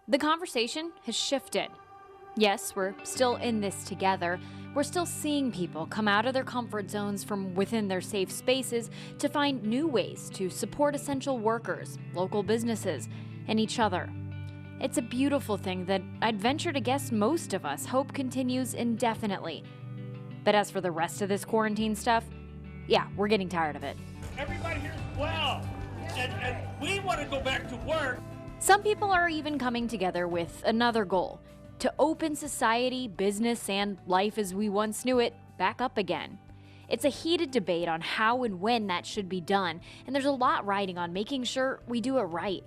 The conversation has shifted. Yes, we're still in this together. We're still seeing people come out of their comfort zones from within their safe spaces to find new ways to support essential workers, local businesses, and each other. It's a beautiful thing that I'd venture to guess most of us hope continues indefinitely. But as for the rest of this quarantine stuff, yeah, we're getting tired of it. Everybody here's well, and we want to go back to work. Some people are even coming together with another goal: to open society, business, and life as we once knew it back up again. It's a heated debate on how and when that should be done, and there's a lot riding on making sure we do it right.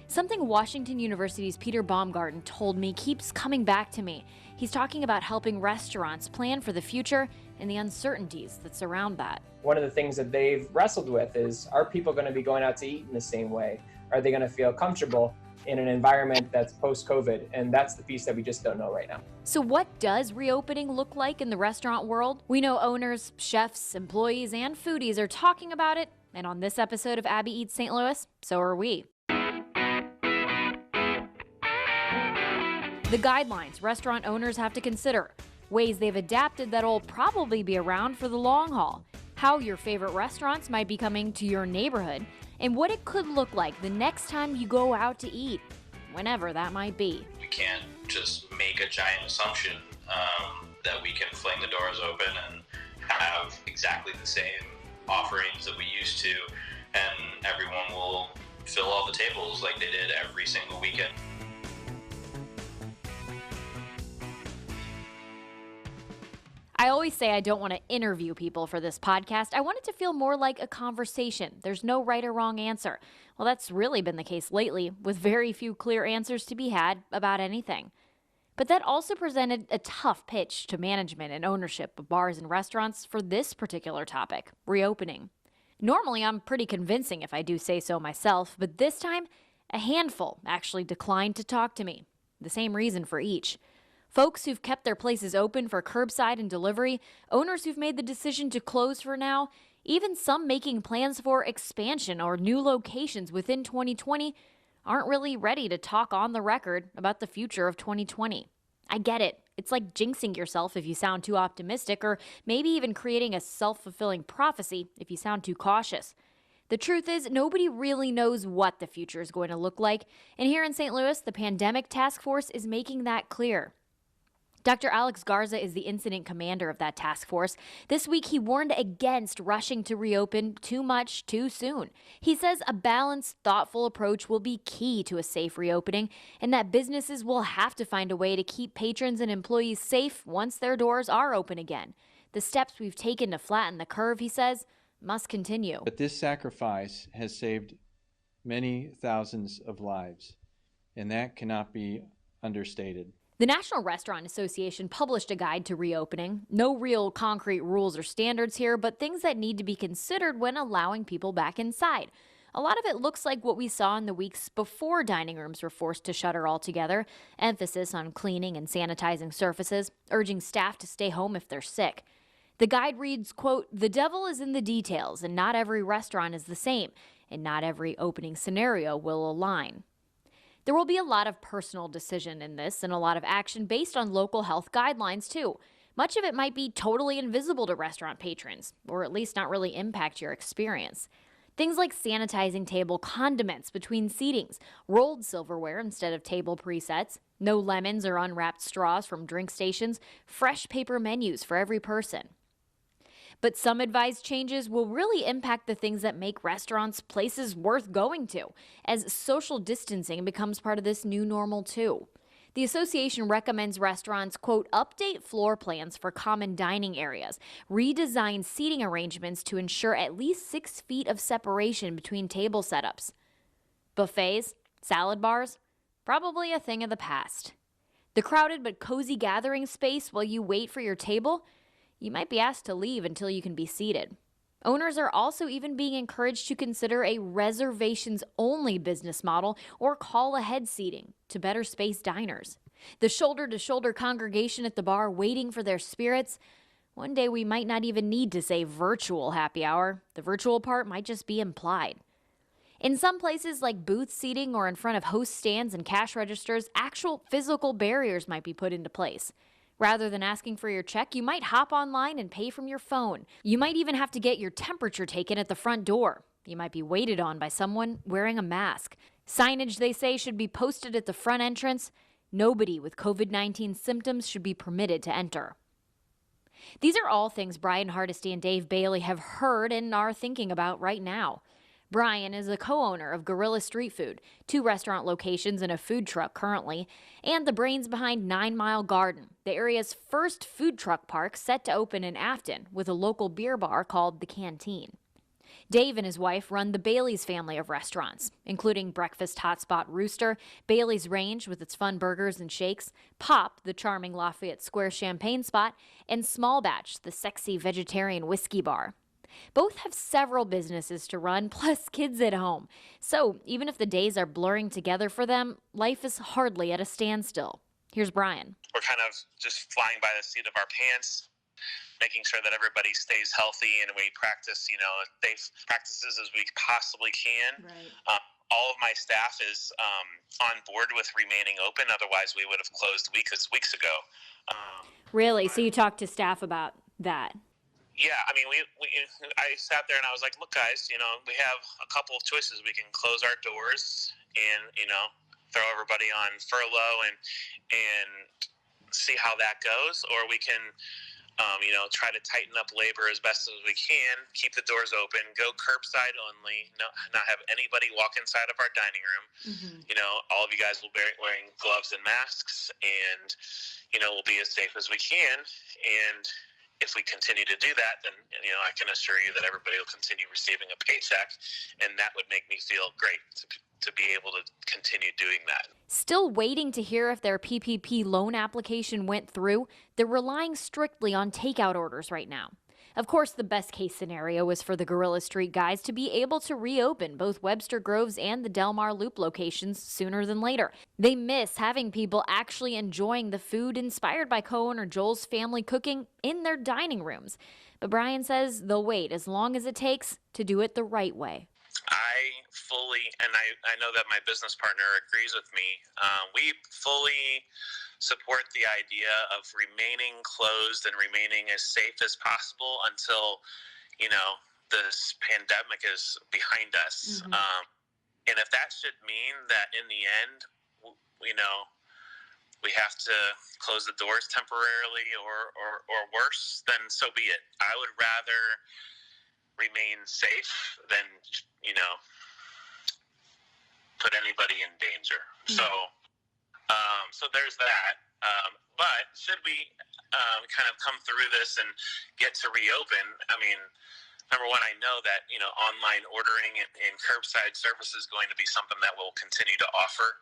Something Washington University's Peter Baumgarten told me keeps coming back to me. He's talking about helping restaurants plan for the future and the uncertainties that surround that. One of the things that they've wrestled with is, are people going to be going out to eat in the same way? Are they going to feel comfortable in an environment that's post-COVID? And that's the piece that we just don't know right now. So what does reopening look like in the restaurant world? We know owners, chefs, employees, and foodies are talking about it. And on this episode of Abby Eats St. Louis, so are we. The guidelines restaurant owners have to consider, ways they've adapted that'll probably be around for the long haul, how your favorite restaurants might be coming to your neighborhood, and what it could look like the next time you go out to eat, whenever that might be. We can't just make a giant assumption that we can fling the doors open and have exactly the same offerings that we used to, and everyone will fill all the tables like they did every single weekend. I always say I don't want to interview people for this podcast. I want it to feel more like a conversation. There's no right or wrong answer. Well, that's really been the case lately, with very few clear answers to be had about anything. But that also presented a tough pitch to management and ownership of bars and restaurants for this particular topic, reopening. Normally, I'm pretty convincing if I do say so myself, but this time, a handful actually declined to talk to me. The same reason for each. Folks who've kept their places open for curbside and delivery, owners who've made the decision to close for now, even some making plans for expansion or new locations within 2020, aren't really ready to talk on the record about the future of 2020. I get it. It's like jinxing yourself if you sound too optimistic, or maybe even creating a self-fulfilling prophecy if you sound too cautious. The truth is, nobody really knows what the future is going to look like, and here in St. Louis, the Pandemic Task Force is making that clear. Dr. Alex Garza is the incident commander of that task force. This week, he warned against rushing to reopen too much too soon. He says a balanced, thoughtful approach will be key to a safe reopening, and that businesses will have to find a way to keep patrons and employees safe once their doors are open again. The steps we've taken to flatten the curve, he says, must continue. But this sacrifice has saved many thousands of lives, and that cannot be understated. The National Restaurant Association published a guide to reopening. No real concrete rules or standards here, but things that need to be considered when allowing people back inside. A lot of it looks like what we saw in the weeks before dining rooms were forced to shutter altogether. Emphasis on cleaning and sanitizing surfaces, urging staff to stay home if they're sick. The guide reads, quote, "The devil is in the details, and not every restaurant is the same, and not every opening scenario will align." There will be a lot of personal decision in this and a lot of action based on local health guidelines, too. Much of it might be totally invisible to restaurant patrons, or at least not really impact your experience. Things like sanitizing table condiments between seatings, rolled silverware instead of table presets, no lemons or unwrapped straws from drink stations, fresh paper menus for every person. But some advised changes will really impact the things that make restaurants places worth going to, as social distancing becomes part of this new normal too. The association recommends restaurants, quote, update floor plans for common dining areas, redesign seating arrangements to ensure at least 6 feet of separation between table setups. Buffets, salad bars, probably a thing of the past. The crowded but cozy gathering space while you wait for your table, you might be asked to leave until you can be seated. Owners are also even being encouraged to consider a reservations-only business model or call-ahead seating to better space diners. The shoulder-to-shoulder congregation at the bar waiting for their spirits. One day we might not even need to say virtual happy hour. The virtual part might just be implied. In some places like booth seating or in front of host stands and cash registers, actual physical barriers might be put into place. Rather than asking for your check, you might hop online and pay from your phone. You might even have to get your temperature taken at the front door. You might be waited on by someone wearing a mask. Signage, they say, should be posted at the front entrance. Nobody with COVID-19 symptoms should be permitted to enter. These are all things Brian Hardesty and Dave Bailey have heard and are thinking about right now. Brian is a co-owner of Guerilla Street Food, 2 restaurant locations and a food truck currently, and the brains behind 9 Mile Garden, the area's first food truck park set to open in Afton with a local beer bar called The Canteen. Dave and his wife run the Bailey's family of restaurants, including breakfast hotspot Rooster, Bailey's Range with its fun burgers and shakes, Pop, the charming Lafayette Square champagne spot, and Small Batch, the sexy vegetarian whiskey bar. Both have several businesses to run, plus kids at home. So even if the days are blurring together for them, life is hardly at a standstill. Here's Brian. We're kind of just flying by the seat of our pants, making sure that everybody stays healthy, and we practice, safe practices as we possibly can. Right. All of my staff is on board with remaining open. Otherwise, we would have closed weeks ago. Really? So you talked to staff about that? Yeah, I mean, I sat there and I was like, look, guys, we have a couple of choices. We can close our doors and, throw everybody on furlough and see how that goes, or we can, try to tighten up labor as best as we can, keep the doors open, go curbside only, not have anybody walk inside of our dining room. Mm-hmm. All of you guys will be wearing gloves and masks, and, we'll be as safe as we can. And if we continue to do that, then, I can assure you that everybody will continue receiving a paycheck, and that would make me feel great to be able to continue doing that. Still waiting to hear if their PPP loan application went through, they're relying strictly on takeout orders right now. Of course, the best case scenario is for the Guerilla Street guys to be able to reopen both Webster Groves and the Del Mar Loop locations sooner than later. They miss having people actually enjoying the food inspired by co-owner Joel's family cooking in their dining rooms. But Brian says they'll wait as long as it takes to do it the right way. I fully, and I know that my business partner agrees with me, we fully support the idea of remaining closed and remaining as safe as possible until, this pandemic is behind us. Mm-hmm. And if that should mean that in the end, we have to close the doors temporarily or worse, then so be it. I would rather remain safe than, put anybody in danger. Mm-hmm. So there's that. But should we kind of come through this and get to reopen, I mean, number one, I know that, online ordering and curbside service is going to be something that we'll continue to offer.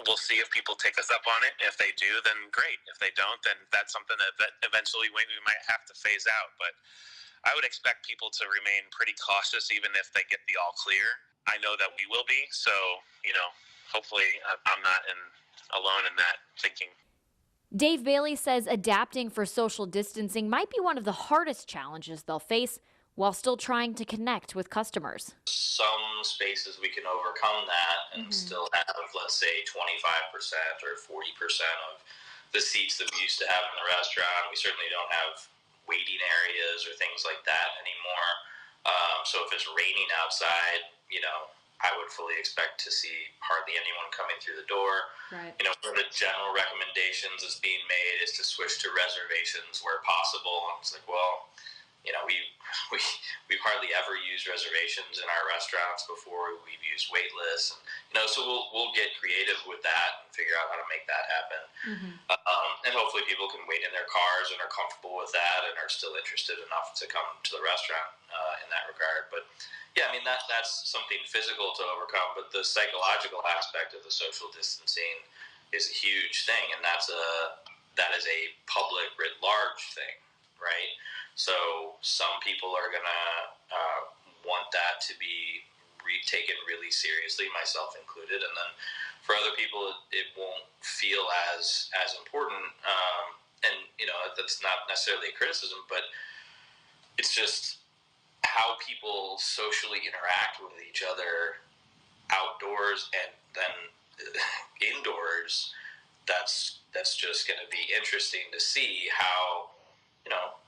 We'll see if people take us up on it. If they do, then great. If they don't, then that's something that eventually we might have to phase out. But I would expect people to remain pretty cautious even if they get the all clear. I know that we will be. So, hopefully I'm not alone in that thinking. Dave Bailey says adapting for social distancing might be one of the hardest challenges they'll face while still trying to connect with customers. Some spaces we can overcome that and still have, let's say, 25% or 40% of the seats that we used to have in the restaurant. We certainly don't have waiting areas or things like that anymore. So if it's raining outside, I would fully expect to see hardly anyone coming through the door. Right. One of the general recommendations that's being made is to switch to reservations where possible. And it's like, well, we've hardly ever used reservations in our restaurants before. We've used wait lists, and, so we'll get creative with that and figure out how to make that happen. Mm-hmm. And hopefully people can wait in their cars and are comfortable with that and are still interested enough to come to the restaurant in that regard. But yeah, I mean, that's something physical to overcome, but the psychological aspect of the social distancing is a huge thing, and that is a public writ large thing, right? So some people are gonna want that to be taken really seriously, myself included, and then for other people it won't feel as important. And that's not necessarily a criticism, but it's just how people socially interact with each other outdoors and then indoors, that's just going to be interesting to see how, you know,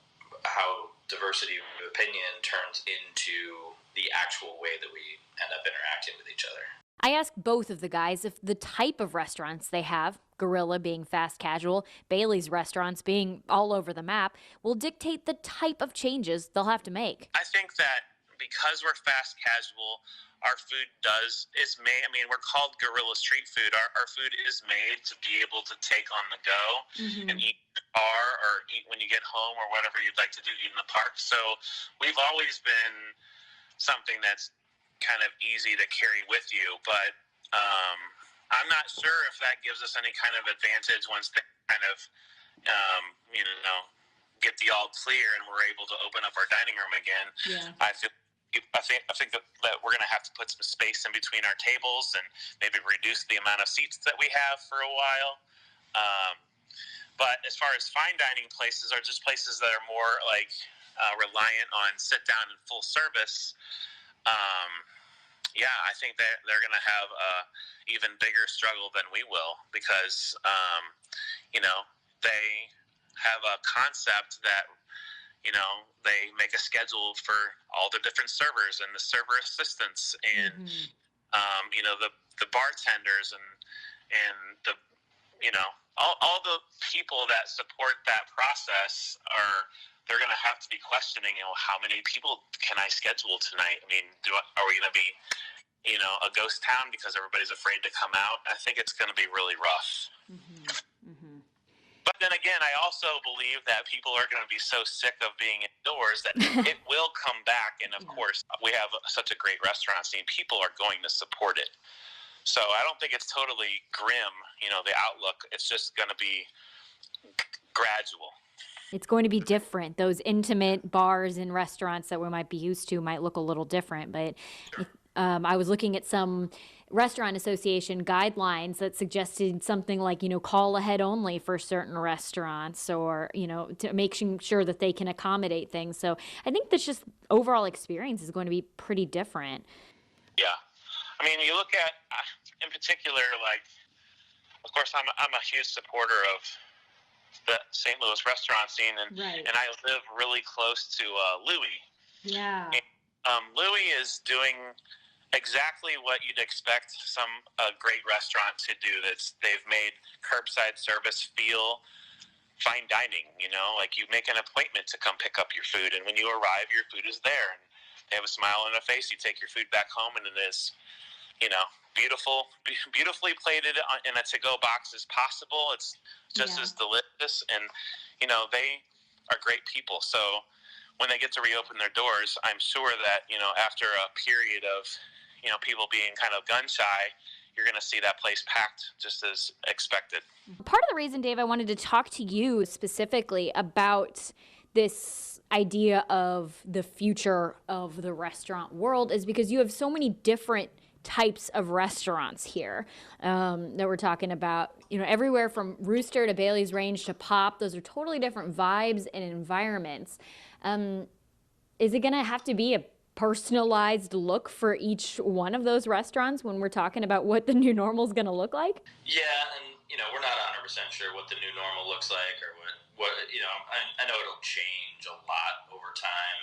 how diversity of opinion turns into the actual way that we end up interacting with each other. I asked both of the guys if the type of restaurants they have, Guerilla being fast casual, Bailey's restaurants being all over the map, will dictate the type of changes they'll have to make. I think that because we're fast casual, our food is made. I mean, we're called guerrilla street food. Our food is made to be able to take on the go and eat in the car or eat when you get home or whatever you'd like to do, eat in the park. So we've always been something that's kind of easy to carry with you. But I'm not sure if that gives us any kind of advantage once they kind of, get the all clear and we're able to open up our dining room again. Yeah. I think that we're going to have to put some space in between our tables and maybe reduce the amount of seats that we have for a while. But as far as fine dining places, are just places that are more like reliant on sit down and full service. I think that they're going to have a even bigger struggle than we will because, they have a concept that, they make a schedule for all the different servers and the server assistants and, the bartenders and the, all the people that support that process they're going to have to be questioning, how many people can I schedule tonight? I mean, are we going to be, a ghost town because everybody's afraid to come out? I think it's going to be really rough. But then again, I also believe that people are going to be so sick of being indoors that it will come back. And of course, we have such a great restaurant scene. People are going to support it. So I don't think it's totally grim, the outlook. It's just going to be gradual. It's going to be different. Those intimate bars and restaurants that we might be used to might look a little different. But I was looking at some restaurant association guidelines that suggested something like, call ahead only for certain restaurants or, to making sure that they can accommodate things. So I think that's just overall experience is going to be pretty different. Yeah. I mean, you look at, in particular, like, of course, I'm a huge supporter of the St. Louis restaurant scene, and I live really close to Louis. Yeah. And, Louis is doing exactly what you'd expect a great restaurant to do. They've made curbside service feel fine dining. Like you make an appointment to come pick up your food, and when you arrive, your food is there, and they have a smile on their face. You take your food back home, and it is, beautifully plated in a to-go box as possible. It's just as delicious, and they are great people. So when they get to reopen their doors, I'm sure that after a period of people being kind of gun shy, you're going to see that place packed just as expected. Part of the reason, Dave, I wanted to talk to you specifically about this idea of the future of the restaurant world is because you have so many different types of restaurants here that we're talking about, everywhere from Rooster to Bailey's Range to Pop. Those are totally different vibes and environments. Is it going to have to be a personalized look for each one of those restaurants when we're talking about what the new normal is going to look like? Yeah, and we're not 100% sure what the new normal looks like or what I know it'll change a lot over time.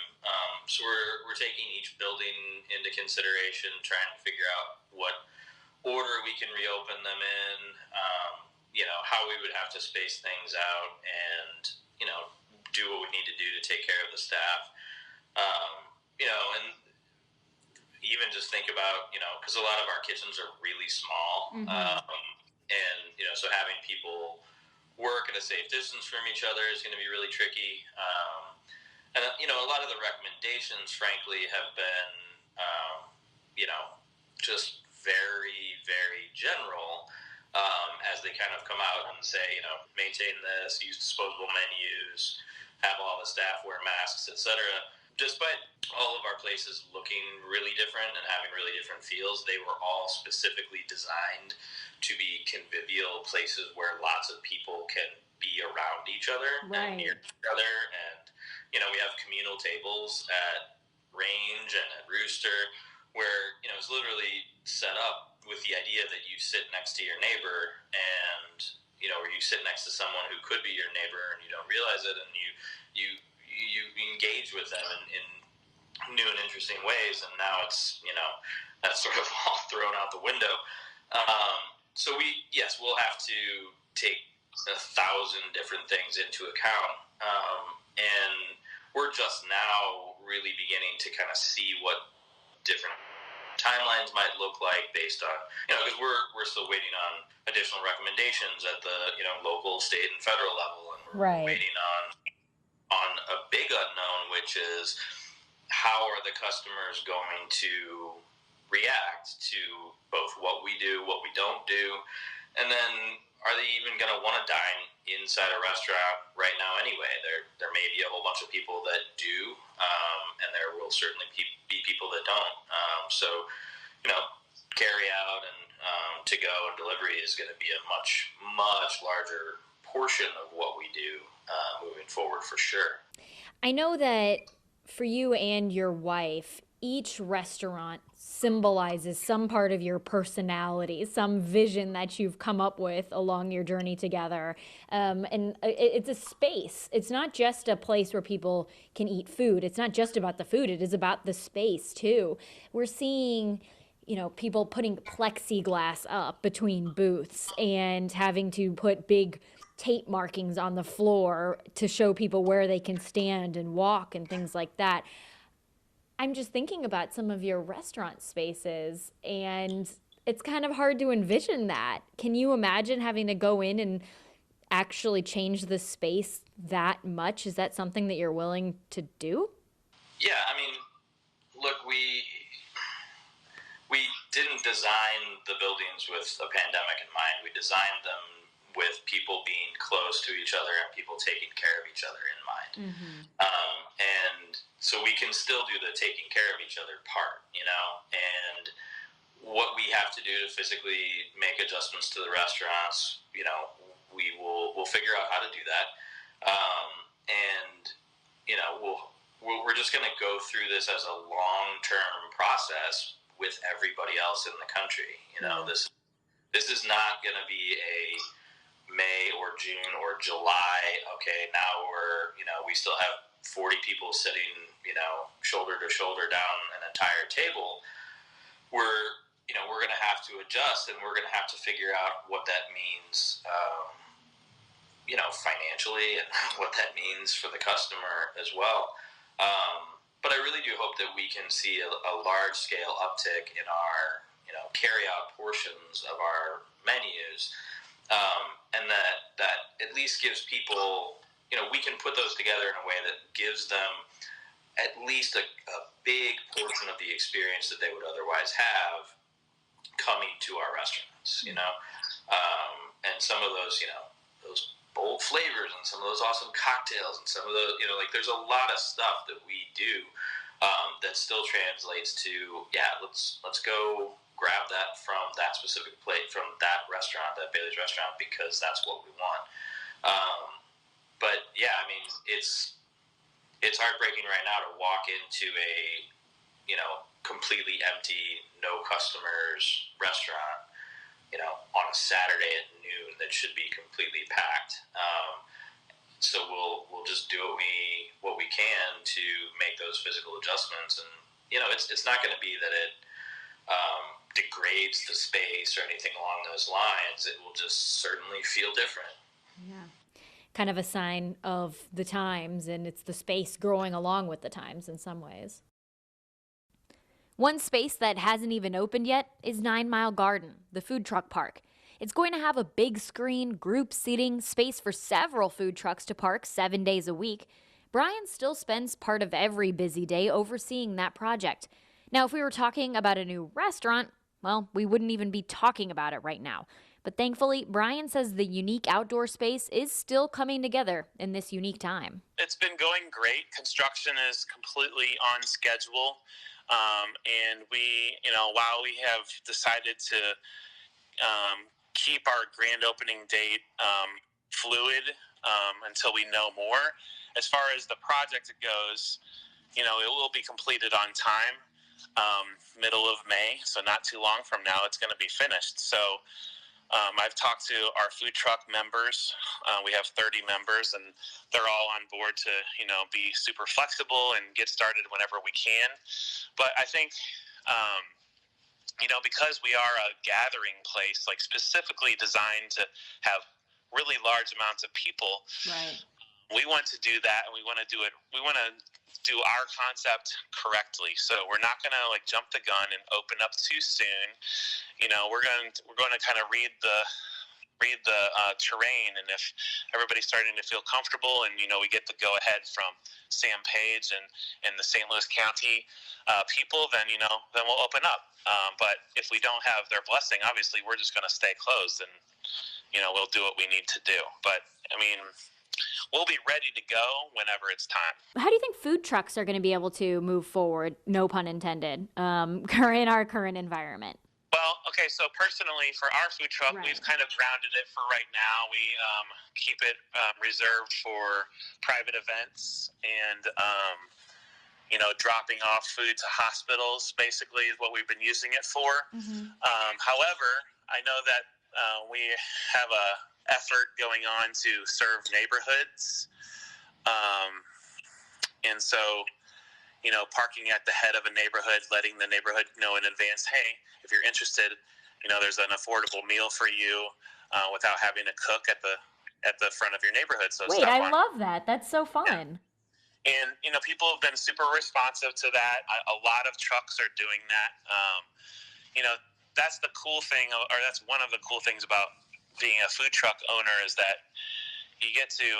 So we're taking each building into consideration, trying to figure out what order we can reopen them in, how we would have to space things out and, do what we need to do to take care of the staff. And even just think about, because a lot of our kitchens are really small. So having people work at a safe distance from each other is going to be really tricky. And a lot of the recommendations, frankly, have been, just very, very general as they kind of come out and say, maintain this, use disposable menus, have all the staff wear masks, etc. Despite all of our places looking really different and having really different feels, they were all specifically designed to be convivial places where lots of people can be around each other and near each other. And, we have communal tables at Range and at Rooster, where it's literally set up with the idea that you sit next to your neighbor, and or you sit next to someone who could be your neighbor and you don't realize it, and you engage with them in new and interesting ways. And now it's that's sort of all thrown out the window. So we'll have to take 1,000 different things into account, and we're just now really beginning to kind of see what different timelines might look like based on because we're still waiting on additional recommendations at the local, state, and federal level, and we're waiting on a big unknown, which is how are the customers going to react to both what we do, what we don't do, and then are they even going to want to dine inside a restaurant right now anyway? There may be a whole bunch of people that do, and there will certainly be people that don't. So carry out and to go and delivery is going to be a much, much larger portion of what we do moving forward for sure. I know that for you and your wife, each restaurant symbolizes some part of your personality, some vision that you've come up with along your journey together. And it's a space. It's not just a place where people can eat food. It's not just about the food. It is about the space too. We're seeing, people putting plexiglass up between booths and having to put big tape markings on the floor to show people where they can stand and walk and things like that. I'm just thinking about some of your restaurant spaces, and it's kind of hard to envision that. Can you imagine having to go in and actually change the space that much? Is that something that you're willing to do? Yeah, I mean, look, we didn't design the buildings with a pandemic in mind. We designed them with people being close to each other and people taking care of each other in mind. Mm-hmm. And so we can still do the taking care of each other part, and what we have to do to physically make adjustments to the restaurants, we'll figure out how to do that. And we're just going to go through this as a long-term process with everybody else in the country. This is not going to be a May or June or July. Okay, now we still have 40 people sitting, shoulder to shoulder down an entire table. We're going to have to adjust, and we're going to have to figure out what that means, financially, and what that means for the customer as well. But I really do hope that we can see a large scale uptick in our, carry out portions of our menus, and that at least gives people, we can put those together in a way that gives them at least a big portion of the experience that they would otherwise have coming to our restaurants, and some of those, those bold flavors and some of those awesome cocktails and some of the, there's a lot of stuff that we do that still translates to, let's go grab that from that specific plate, from that restaurant, that Bailey's restaurant, because that's what we want. But yeah, I mean, it's heartbreaking right now to walk into a, completely empty, no customers restaurant, on a Saturday at noon that should be completely packed. So we'll just do what we can to make those physical adjustments, and it's not going to be that it degrades the space or anything along those lines. It will just certainly feel different. Yeah. Kind of a sign of the times, and it's the space growing along with the times in some ways. One space that hasn't even opened yet is 9 Mile Garden, the food truck park. It's going to have a big screen, group seating, space for several food trucks to park 7 days a week. Brian still spends part of every busy day overseeing that project. Now, if we were talking about a new restaurant, well, we wouldn't even be talking about it right now. But thankfully, Brian says the unique outdoor space is still coming together in this unique time. It's been going great. Construction is completely on schedule. And we, while we have decided to keep our grand opening date fluid until we know more, as far as the project goes, it will be completed on time, middle of May. So not too long from now, it's going to be finished. So I've talked to our food truck members. We have 30 members, and they're all on board to, be super flexible and get started whenever we can. But I think, because we are a gathering place, like specifically designed to have really large amounts of people, Right. we want to do that, and we want to do it. We want to do our concept correctly. So we're not going to jump the gun and open up too soon. We're going to kind of read the terrain, and if everybody's starting to feel comfortable, and we get the go ahead from Sam Page and the St. Louis County people, then we'll open up. But if we don't have their blessing, obviously we're just going to stay closed, and we'll do what we need to do. But I mean, we'll be ready to go whenever it's time. How do you think food trucks are going to be able to move forward, no pun intended, in our current environment? Well, okay, so personally for our food truck, Right. we've kind of grounded it for right now. We keep it reserved for private events and, dropping off food to hospitals, basically, is what we've been using it for. Mm-hmm. However, I know that we have a effort going on to serve neighborhoods. And so, parking at the head of a neighborhood, letting the neighborhood know in advance, hey, if you're interested, there's an affordable meal for you without having to cook at the front of your neighborhood. So Wait, I love that. That's so fun. And, people have been super responsive to that. A lot of trucks are doing that. That's the cool thing, or that's one of the cool things about being a food truck owner, is that you get to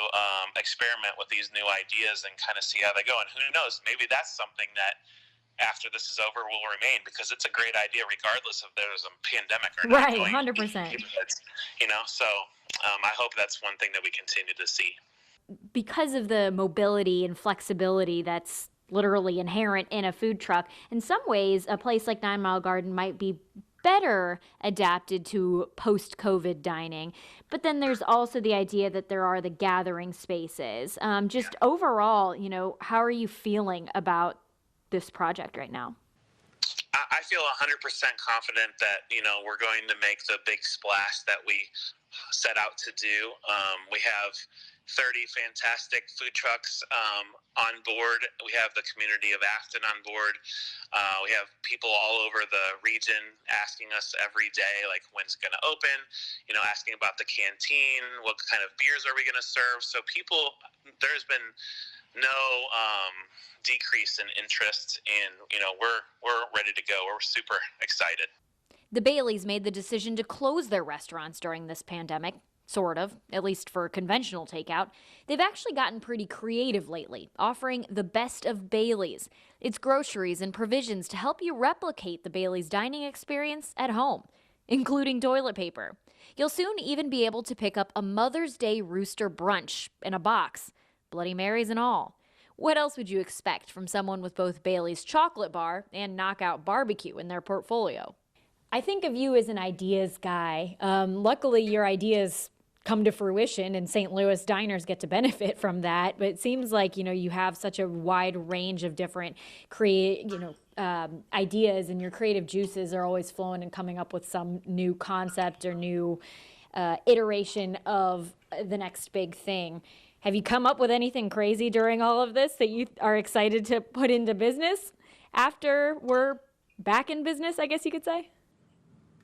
experiment with these new ideas and kind of see how they go. And who knows, maybe that's something that after this is over will remain, because it's a great idea regardless if there's a pandemic or not. Right, 100%. So I hope that's one thing that we continue to see. Because of the mobility and flexibility that's literally inherent in a food truck, in some ways, a place like 9 Mile Garden might be better adapted to post-COVID dining. But then there's also the idea that there are the gathering spaces. Just overall, how are you feeling about this project right now? I feel 100% confident that, we're going to make the big splash that we set out to do. We have 30 fantastic food trucks on board. We have the community of Afton on board. We have people all over the region asking us every day, when's it going to open, asking about the canteen, what kind of beers are we going to serve. So there's been no decrease in interest, and, we're ready to go. We're super excited. The Baileys made the decision to close their restaurants during this pandemic. Sort of, at least for conventional takeout. They've actually gotten pretty creative lately, offering the best of Baileys. It's groceries and provisions to help you replicate the Baileys dining experience at home, including toilet paper. You'll soon even be able to pick up a Mother's Day rooster brunch in a box, Bloody Marys and all. What else would you expect from someone with both Baileys chocolate bar and Knockout barbecue in their portfolio? I think of you as an ideas guy. Luckily, your ideas come to fruition and St. Louis diners get to benefit from that. But it seems like, you have such a wide range of different ideas, and your creative juices are always flowing and coming up with some new concept or new iteration of the next big thing. Have you come up with anything crazy during all of this that you are excited to put into business after we're back in business, I guess you could say?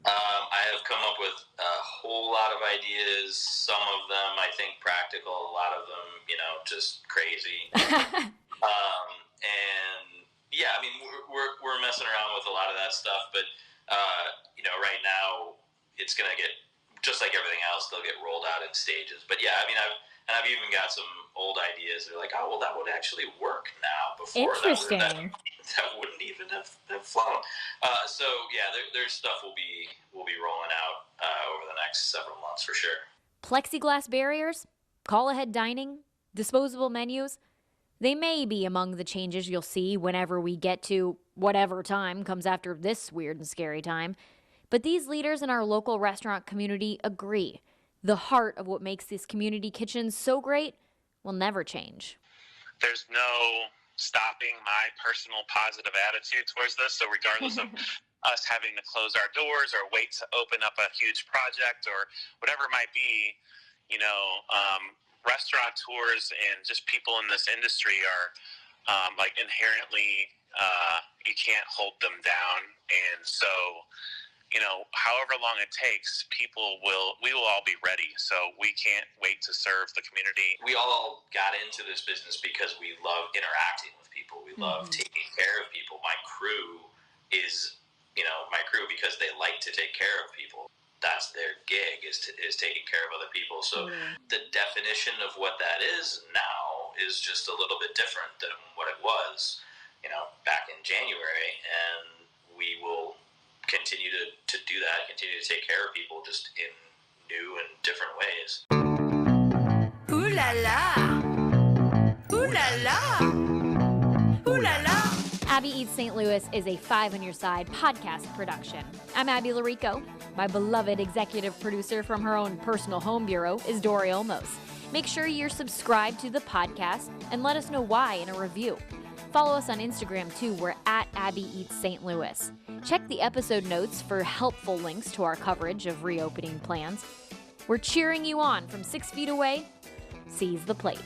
I have come up with a whole lot of ideas. Some of them, I think, practical. A lot of them, just crazy. And yeah, I mean, we're messing around with a lot of that stuff. But right now, it's gonna get just like everything else. They'll get rolled out in stages. But yeah, I mean, I've even got some old ideas. They're like, oh, well, that would actually work now. Before Interesting. That wouldn't even have flown. So yeah, there's stuff we'll be rolling out over the next several months for sure. Plexiglass barriers, call-ahead dining, disposable menus. They may be among the changes you'll see whenever we get to whatever time comes after this weird and scary time. But these leaders in our local restaurant community agree. The heart of what makes these community kitchens so great will never change. There's no stopping my personal positive attitude towards this. So regardless of us having to close our doors or wait to open up a huge project or whatever it might be, restaurateurs and just people in this industry are like inherently, you can't hold them down. And so, however long it takes, we will all be ready. So we can't wait to serve the community. We all got into this business because we love interacting with people. We love taking care of people. My crew is, my crew because they like to take care of people. That's their gig, is taking care of other people. So the definition of what that is now is just a little bit different than what it was, back in January. And we will continue to do that, continue to take care of people just in new and different ways. Ooh la la! Ooh la la! Ooh la la! Abby Eats St. Louis is a Five on Your Side podcast production. I'm Abby Larico. My beloved executive producer from her own personal home bureau is Dory Olmos. Make sure you're subscribed to the podcast and let us know why in a review. Follow us on Instagram too. We're at Abby Eats St. Louis. Check the episode notes for helpful links to our coverage of reopening plans. We're cheering you on from 6 feet away. Seize the plate.